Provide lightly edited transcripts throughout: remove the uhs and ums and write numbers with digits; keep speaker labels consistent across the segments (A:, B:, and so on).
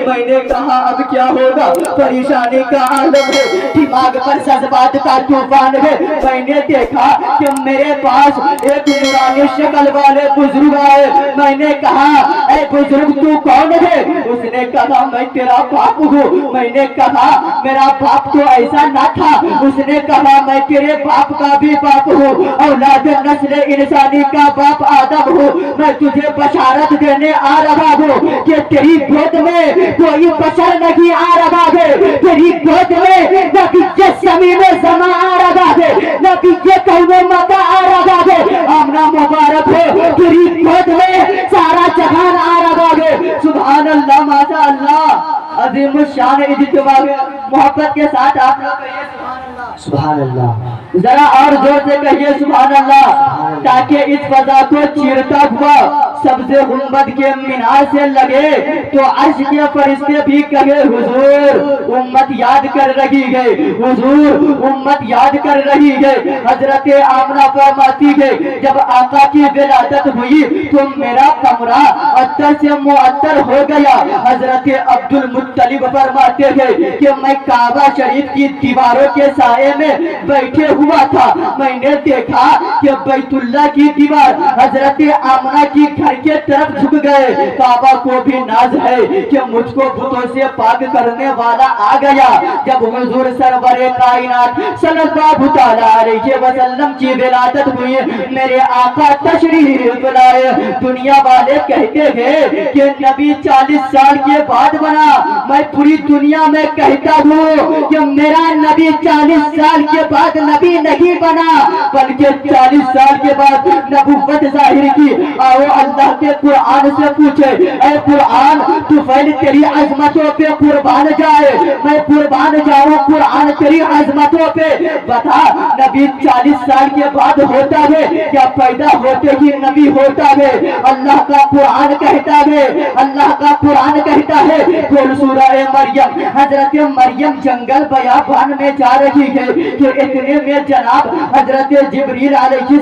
A: میں نے کہا اب کیا ہوگا؟ پریشانی کا عالم ہے، دماغ پر جذبات کا طوفان ہے۔ میں نے دیکھا کہ میرے پاس ایک نورانی شکل والے بزرگ آئے۔ میں نے کہا اے بزرگ تو کون ہے؟ اس نے کہا میں تیرا باپ ہوں۔ میں نے کہا میرا باپ تو ایسا نہ تھا۔ اس نے کہا میں تیرے باپ کا بھی باپ ہوں، اولاد نسل انسانی کا باپ آدم ہوں۔ میں تجھے بشارت دینے آ رہا ہوں کہ تیری گود میں کوئی بشر نہیں آ رہا ہے، تیری گود میں نبی زمین زمان آ رہا ہے، نبی قوم مکہ آ رہا ہے۔ آمنہ مبارک ہو، تیری گود میں سارا جہان آ رہا ہے۔ سبحان اللہ، ماشاء اللہ، عظیم الشان اجتماع ہے۔ محبت کے ساتھ آپ لوگ کہیے سبحان اللہ، سبحان اللہ، ذرا اور زور سے کہیے سبحان اللہ، تاکہ اس فضا کو چیرتا ہوا سبز گنبد کے مینار سے لگے تو عرش کے فرشتے بھی کہے حضور امت یاد کر رہی ہے، حضور امت یاد کر رہی ہے۔ حضرت آمنہ فرماتی ہے جب آقا کی ولادت ہوئی تو میرا کمرہ عطر سے معطر ہو گیا۔ حضرت عبدالمطلب فرماتے ہیں کہ میں کعبہ شریف کی دیواروں کے سائے میں بیٹھے ہوا تھا، میں نے دیکھا کہ بیت اللہ کی دیوار حضرت آمنہ کی گھر کے طرف جھک گئے۔ کعبہ کو بھی ناز ہے کہ مجھ کو بتوں سے پاک کرنے والا آ گیا۔ جب حضور سرور کائنات صلی اللہ علیہ وسلم کی ولادت ہوئی، میرے آقا تشریف لائے۔ دنیا والے کہتے ہیں کہ نبی 40 سال کے بعد بنا، میں پوری دنیا میں کہتا ہوں کہ میرا نبی 40 سال کے بعد نبی نہیں بنا بلکہ 40 سال کے بعد نبوت ظاہر کی۔ آؤ اللہ کے قرآن سے پوچھے، اے قرآن طفیل تیری عظمتوں پہ قربان جائے، میں قربان جاؤں قرآن تیری عظمتوں پہ۔ بتا نبی 40 سال کے بعد ہوتا ہے یا پیدا ہوتے ہی نبی ہوتا ہے؟ اللہ کا قرآن کہتا ہے، اللہ کا قرآن کہتا ہے کھول سورہ مریم، حضرت مریم جنگل بیابان میں جا رہی ہے کہ اتنے میں جناب حضرت جبریل علیہ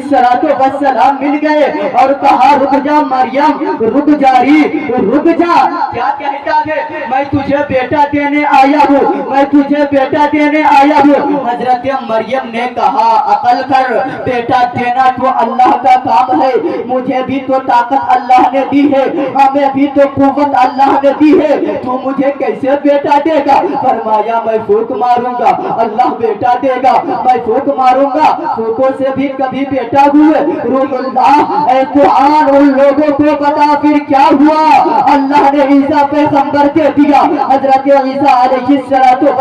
A: السلام مل گئے اور کہا رک جا مریم، رک جاری، رک جا۔ کیا کہتا ہے؟ میں تجھے بیٹا دینے آیا ہوں، میں تجھے بیٹا دینے آیا ہوں۔ حضرت مریم نے کہا عقل کر، بیٹا دینا تو اللہ کا کام ہے، مجھے بھی تو طاقت اللہ نے دی ہے، ہمیں بھی تو قوت اللہ نے دی ہے، تو مجھے کیسے بیٹا دے گا؟ فرمایا میں پھونک ماروں گا اللہ بیٹا دے گا، میں پھونک ماروں گا، پھونکوں سے بھی کبھی بیٹا ہوئے۔ روح اللہ اے قرآن ان لوگوں کو بتا پھر کیا ہوا؟ اللہ نے عیسیٰ پیغمبر دے دیا۔ حضرت عیسیٰ علیہ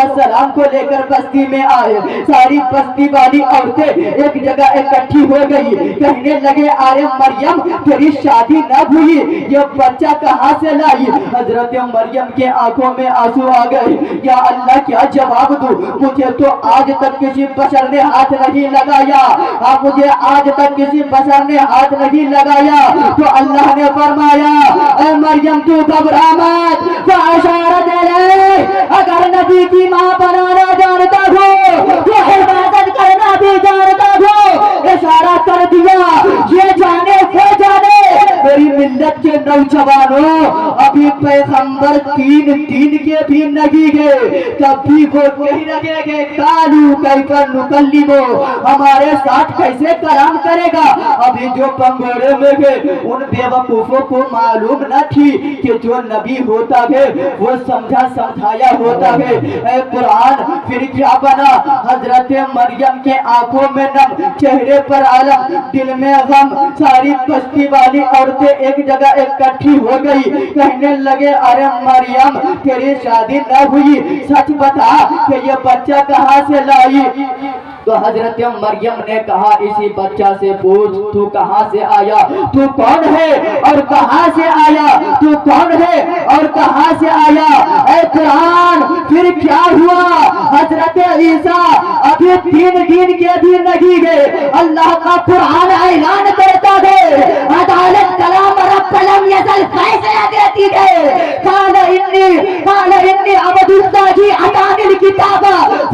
A: السلام کو لے کر بستی میں آئے، ساری بستی والی عورتیں ایک جگہ اکٹھی ہو گئی، کہنے لگے ارے مریم تیری شادی نہ ہوئی، یہ بچہ کہاں سے لائی؟ حضرت مریم کے آنکھوں میں آنسو آ گئے، یا اللہ کیا جواب دوں؟ مجھے تو آج تک کسی بشر نے ہاتھ نہیں لگایا، مجھے آج تک کسی بشر نے ہاتھ نہیں لگایا۔ تو اللہ نے فرمایا اے مریم تو گھبرا مت، فاشارت الیہ، اگر نبی کی ماں بنانا جانتا ہو تو حفاظت کرنا بھی جانتا ہو۔ اشارہ کر دیا، یہ جانے وہ جانے میری ملت کے نوجوانوں، ابھی پیغمبر 3 دن کے بھی نہیں گئے، کبھی وہ کہیں لگے گے کالو کیف نکلمو، ہمارے ساتھ کیسے کلام کرے گا؟ ابھی جو پنگوڑے میں گئے ان بے وقوفوں کو معلوم نہ تھی کہ جو نبی ہوتا ہے وہ سمجھا سمجھایا ہوتا ہے۔ اے قرآن پھر کیا بنا؟ حضرت مریم کے آنکھوں میں نم، چہرے پر علم، دل میں غم، ساری بستی والی عورتیں ایک جگہ اکٹھی ہو گئی، کہنے لگے ارے مریم تیری شادی نہ ہوئی، سچ بتا کہ یہ بچہ کہاں سے لائی؟ تو حضرت مریم نے کہا اسی بچہ سے پوچھ تو کہاں سے آیا، تو کون ہے اور کہاں سے آیا، تو کون ہے اور کہاں سے آیا؟ اے قرآن پھر کیا ہوا؟ حضرت عیسیٰ ابھی 3 دن کے بھی نہیں گئے، اللہ کا قرآن اعلان کرتا ہے عدالت کلام رب لم یزل فیصلہ دیتی ہے، قال انی عبد اللہ اتانی الکتاب